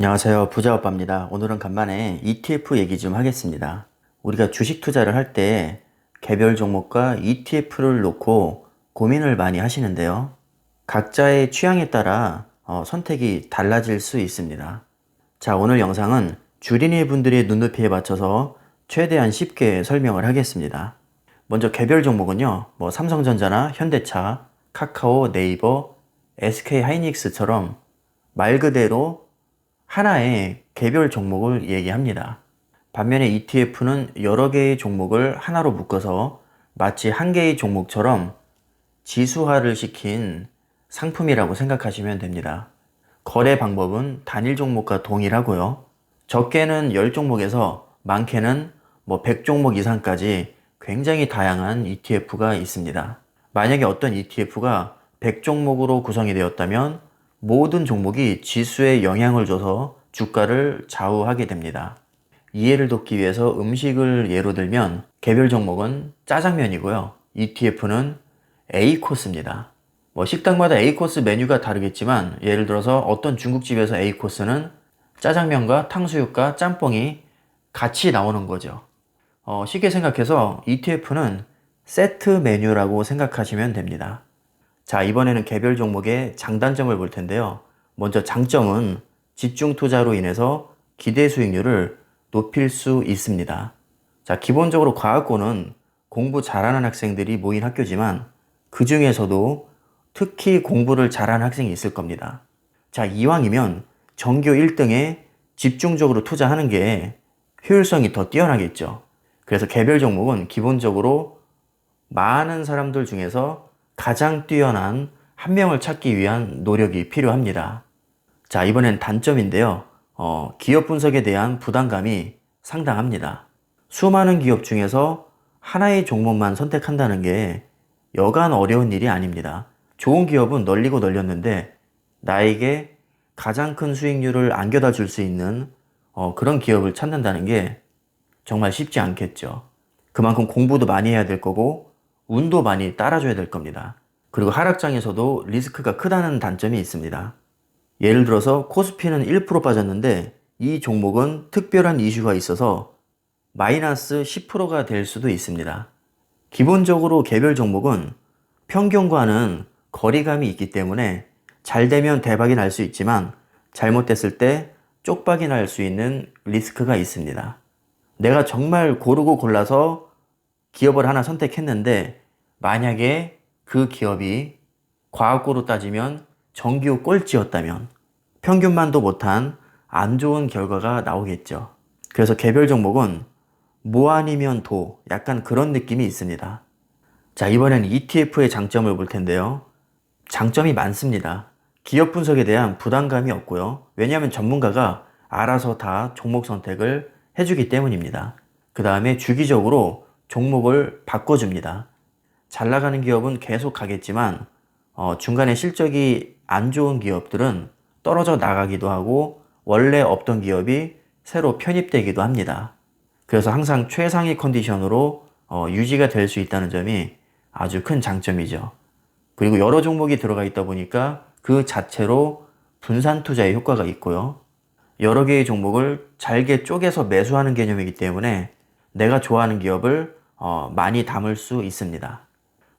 안녕하세요. 부자오빠입니다. 오늘은 간만에 ETF 얘기 좀 하겠습니다. 우리가 주식 투자를 할 때 개별 종목과 ETF를 놓고 고민을 많이 하시는데요. 각자의 취향에 따라 선택이 달라질 수 있습니다. 자, 오늘 영상은 주린이 분들의 눈높이에 맞춰서 최대한 쉽게 설명을 하겠습니다. 먼저 개별 종목은요, 삼성전자나 현대차, 카카오, 네이버, SK하이닉스처럼 말 그대로 하나의 개별 종목을 얘기합니다. 반면에 ETF는 여러 개의 종목을 하나로 묶어서 마치 한 개의 종목처럼 지수화를 시킨 상품이라고 생각하시면 됩니다. 거래 방법은 단일 종목과 동일하고요. 적게는 10종목에서 많게는 100종목 이상까지 굉장히 다양한 ETF가 있습니다. 만약에 어떤 ETF가 100종목으로 구성이 되었다면 모든 종목이 지수에 영향을 줘서 주가를 좌우하게 됩니다. 이해를 돕기 위해서 음식을 예로 들면 개별 종목은 짜장면이고요. ETF는 A코스입니다. 식당마다 A코스 메뉴가 다르겠지만 예를 들어서 어떤 중국집에서 A코스는 짜장면과 탕수육과 짬뽕이 같이 나오는 거죠. 쉽게 생각해서 ETF는 세트 메뉴라고 생각하시면 됩니다. 자, 이번에는 개별 종목의 장단점을 볼 텐데요. 먼저 장점은 집중 투자로 인해서 기대 수익률을 높일 수 있습니다. 자, 기본적으로 과학고는 공부 잘하는 학생들이 모인 학교지만 그 중에서도 특히 공부를 잘하는 학생이 있을 겁니다. 자, 이왕이면 전교 1등에 집중적으로 투자하는 게 효율성이 더 뛰어나겠죠. 그래서 개별 종목은 기본적으로 많은 사람들 중에서 가장 뛰어난 한 명을 찾기 위한 노력이 필요합니다. 자, 이번엔 단점인데요. 기업 분석에 대한 부담감이 상당합니다. 수많은 기업 중에서 하나의 종목만 선택한다는 게 여간 어려운 일이 아닙니다. 좋은 기업은 널리고 널렸는데 나에게 가장 큰 수익률을 안겨다 줄 수 있는 그런 기업을 찾는다는 게 정말 쉽지 않겠죠. 그만큼 공부도 많이 해야 될 거고 운도 많이 따라줘야 될 겁니다. 그리고 하락장에서도 리스크가 크다는 단점이 있습니다. 예를 들어서 코스피는 1% 빠졌는데 이 종목은 특별한 이슈가 있어서 마이너스 10%가 될 수도 있습니다. 기본적으로 개별 종목은 평균과는 거리감이 있기 때문에 잘 되면 대박이 날 수 있지만 잘못됐을 때 쪽박이 날 수 있는 리스크가 있습니다. 내가 정말 고르고 골라서 기업을 하나 선택했는데 만약에 그 기업이 과학고로 따지면 정규 꼴찌였다면 평균만도 못한 안 좋은 결과가 나오겠죠. 그래서 개별 종목은 뭐 아니면 도 약간 그런 느낌이 있습니다. 자, 이번에는 ETF의 장점을 볼 텐데요. 장점이 많습니다. 기업 분석에 대한 부담감이 없고요. 왜냐하면 전문가가 알아서 다 종목 선택을 해주기 때문입니다. 그 다음에 주기적으로 종목을 바꿔줍니다. 잘 나가는 기업은 계속 가겠지만 중간에 실적이 안 좋은 기업들은 떨어져 나가기도 하고 원래 없던 기업이 새로 편입되기도 합니다. 그래서 항상 최상위 컨디션으로 유지가 될 수 있다는 점이 아주 큰 장점이죠. 그리고 여러 종목이 들어가 있다 보니까 그 자체로 분산 투자의 효과가 있고요. 여러 개의 종목을 잘게 쪼개서 매수하는 개념이기 때문에 내가 좋아하는 기업을 많이 담을 수 있습니다.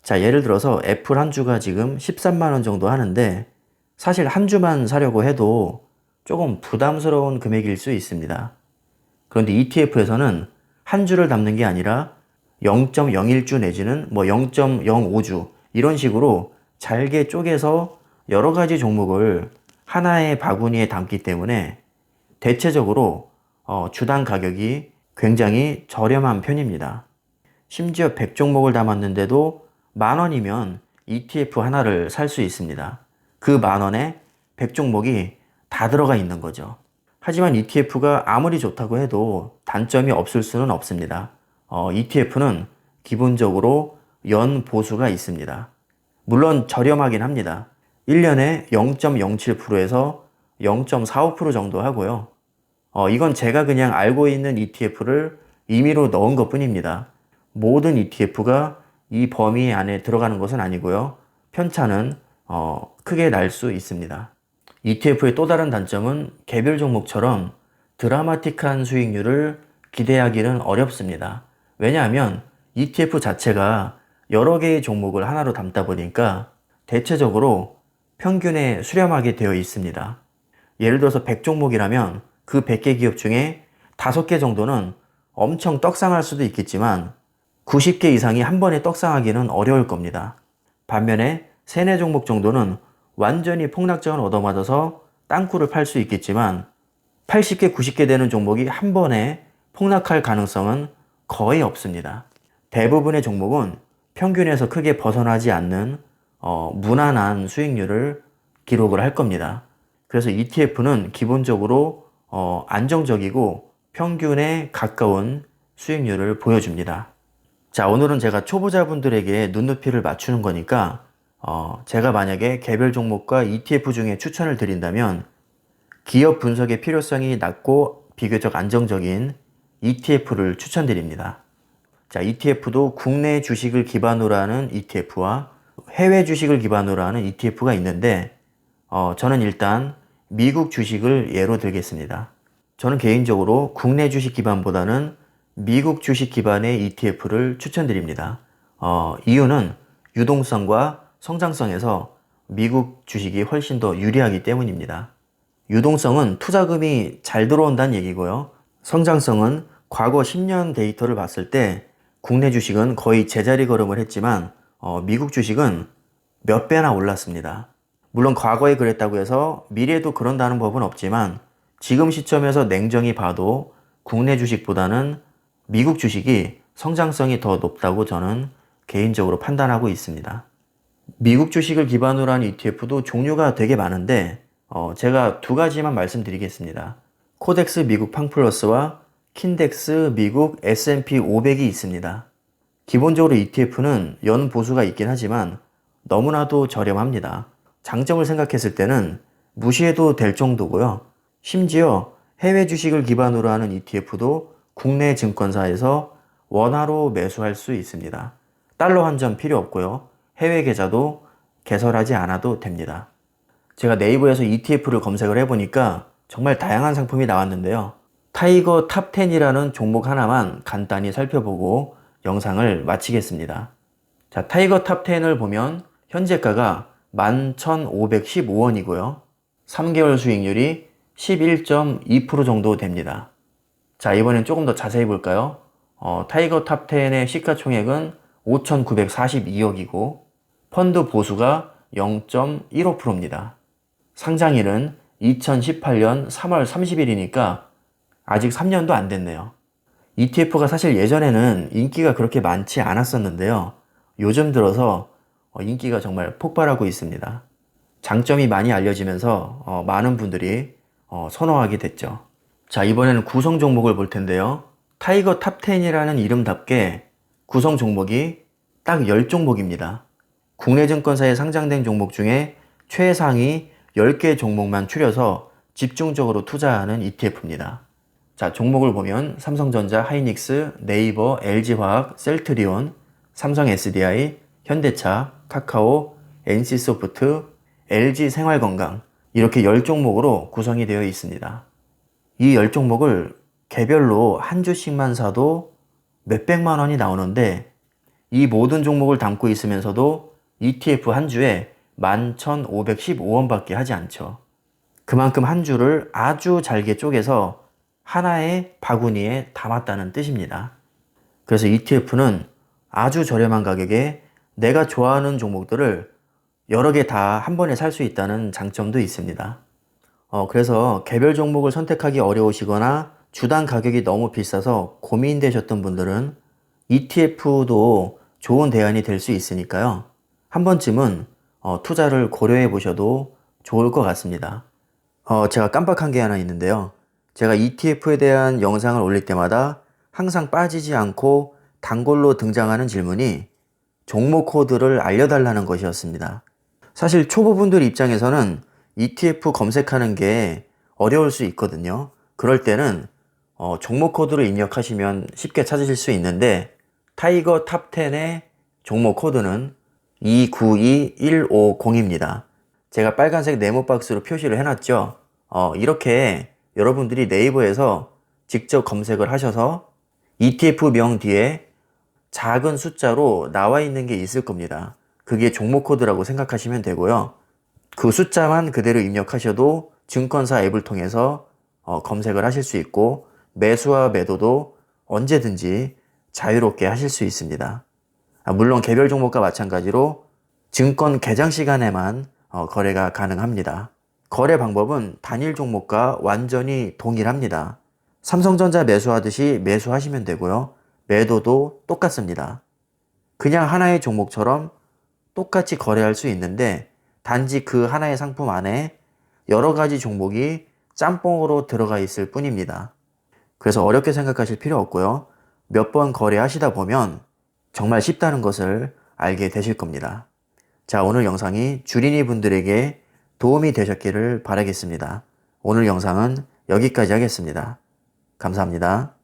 자, 예를 들어서 애플 한 주가 지금 13만 원 정도 하는데 사실 한 주만 사려고 해도 조금 부담스러운 금액일 수 있습니다. 그런데 ETF에서는 한 주를 담는 게 아니라 0.01주 내지는 0.05주 이런 식으로 잘게 쪼개서 여러 가지 종목을 하나의 바구니에 담기 때문에 대체적으로 주당 가격이 굉장히 저렴한 편입니다. 심지어 100종목을 담았는데도 10,000원이면 ETF 하나를 살 수 있습니다. 그 10,000원에 100종목이 다 들어가 있는 거죠. 하지만 ETF가 아무리 좋다고 해도 단점이 없을 수는 없습니다. ETF는 기본적으로 연 보수가 있습니다. 물론 저렴하긴 합니다. 1년에 0.07%에서 0.45% 정도 하고요. 이건 제가 그냥 알고 있는 ETF를 임의로 넣은 것 뿐입니다. 모든 ETF가 이 범위 안에 들어가는 것은 아니고요. 편차는 크게 날 수 있습니다. ETF의 또 다른 단점은 개별 종목처럼 드라마틱한 수익률을 기대하기는 어렵습니다. 왜냐하면 ETF 자체가 여러 개의 종목을 하나로 담다 보니까 대체적으로 평균에 수렴하게 되어 있습니다. 예를 들어서 100종목이라면 그 100개 기업 중에 5개 정도는 엄청 떡상할 수도 있겠지만 90개 이상이 한 번에 떡상하기는 어려울 겁니다. 반면에 3, 4종목 정도는 완전히 폭락장을 얻어맞아서 땅굴을 팔 수 있겠지만 80개, 90개 되는 종목이 한 번에 폭락할 가능성은 거의 없습니다. 대부분의 종목은 평균에서 크게 벗어나지 않는 무난한 수익률을 기록을 할 겁니다. 그래서 ETF는 기본적으로 안정적이고 평균에 가까운 수익률을 보여줍니다. 자, 오늘은 제가 초보자분들에게 눈높이를 맞추는 거니까 제가 만약에 개별 종목과 ETF 중에 추천을 드린다면 기업 분석의 필요성이 낮고 비교적 안정적인 ETF를 추천드립니다. 자, ETF도 국내 주식을 기반으로 하는 ETF와 해외 주식을 기반으로 하는 ETF가 있는데 저는 일단 미국 주식을 예로 들겠습니다. 저는 개인적으로 국내 주식 기반보다는 미국 주식 기반의 ETF를 추천드립니다. 이유는 유동성과 성장성에서 미국 주식이 훨씬 더 유리하기 때문입니다. 유동성은 투자금이 잘 들어온다는 얘기고요. 성장성은 과거 10년 데이터를 봤을 때 국내 주식은 거의 제자리 걸음을 했지만 미국 주식은 몇 배나 올랐습니다. 물론 과거에 그랬다고 해서 미래에도 그런다는 법은 없지만 지금 시점에서 냉정히 봐도 국내 주식보다는 미국 주식이 성장성이 더 높다고 저는 개인적으로 판단하고 있습니다. 미국 주식을 기반으로 한 ETF도 종류가 되게 많은데 제가 2가지만 말씀드리겠습니다. 코덱스 미국 팡플러스와 킨덱스 미국 S&P 500이 있습니다. 기본적으로 ETF는 연 보수가 있긴 하지만 너무나도 저렴합니다. 장점을 생각했을 때는 무시해도 될 정도고요. 심지어 해외 주식을 기반으로 하는 ETF도 국내 증권사에서 원화로 매수할 수 있습니다. 달러 환전 필요 없고요. 해외 계좌도 개설하지 않아도 됩니다. 제가 네이버에서 ETF를 검색을 해보니까 정말 다양한 상품이 나왔는데요. 타이거 탑10이라는 종목 하나만 간단히 살펴보고 영상을 마치겠습니다. 자, 타이거 탑10을 보면 현재가가 11,515원이고요. 3개월 수익률이 11.2% 정도 됩니다. 자, 이번엔 조금 더 자세히 볼까요? 타이거 탑10의 시가총액은 5,942억이고 펀드 보수가 0.15%입니다. 상장일은 2018년 3월 30일이니까 아직 3년도 안 됐네요. ETF가 사실 예전에는 인기가 그렇게 많지 않았었는데요. 요즘 들어서 인기가 정말 폭발하고 있습니다. 장점이 많이 알려지면서 많은 분들이 선호하게 됐죠. 자, 이번에는 구성 종목을 볼 텐데요. 타이거 탑10이라는 이름답게 구성 종목이 딱 10종목입니다. 국내 증권사에 상장된 종목 중에 최상위 10개 종목만 추려서 집중적으로 투자하는 ETF입니다. 자, 종목을 보면 삼성전자, 하이닉스, 네이버, LG화학, 셀트리온, 삼성 SDI, 현대차, 카카오, NC소프트, LG생활건강 이렇게 10종목으로 구성이 되어 있습니다. 이 10종목을 개별로 한 주씩만 사도 몇백만 원이 나오는데 이 모든 종목을 담고 있으면서도 ETF 한 주에 11,515원밖에 하지 않죠. 그만큼 한 주를 아주 잘게 쪼개서 하나의 바구니에 담았다는 뜻입니다. 그래서 ETF는 아주 저렴한 가격에 내가 좋아하는 종목들을 여러 개 다 한 번에 살 수 있다는 장점도 있습니다. 그래서 개별 종목을 선택하기 어려우시거나 주당 가격이 너무 비싸서 고민되셨던 분들은 ETF도 좋은 대안이 될 수 있으니까요. 한 번쯤은 투자를 고려해 보셔도 좋을 것 같습니다. 제가 깜빡한 게 하나 있는데요. 제가 ETF에 대한 영상을 올릴 때마다 항상 빠지지 않고 단골로 등장하는 질문이 종목 코드를 알려달라는 것이었습니다. 사실 초보분들 입장에서는 ETF 검색하는 게 어려울 수 있거든요. 그럴 때는 종목 코드를 입력하시면 쉽게 찾으실 수 있는데 타이거 탑10의 종목 코드는 292150입니다. 제가 빨간색 네모 박스로 표시를 해놨죠. 이렇게 여러분들이 네이버에서 직접 검색을 하셔서 ETF명 뒤에 작은 숫자로 나와 있는 게 있을 겁니다. 그게 종목 코드라고 생각하시면 되고요. 그 숫자만 그대로 입력하셔도 증권사 앱을 통해서 검색을 하실 수 있고 매수와 매도도 언제든지 자유롭게 하실 수 있습니다. 물론 개별 종목과 마찬가지로 증권 개장 시간에만 거래가 가능합니다. 거래 방법은 단일 종목과 완전히 동일합니다. 삼성전자 매수하듯이 매수하시면 되고요. 매도도 똑같습니다. 그냥 하나의 종목처럼 똑같이 거래할 수 있는데 단지 그 하나의 상품 안에 여러 가지 종목이 짬뽕으로 들어가 있을 뿐입니다. 그래서 어렵게 생각하실 필요 없고요. 몇 번 거래하시다 보면 정말 쉽다는 것을 알게 되실 겁니다. 자, 오늘 영상이 주린이 분들에게 도움이 되셨기를 바라겠습니다. 오늘 영상은 여기까지 하겠습니다. 감사합니다.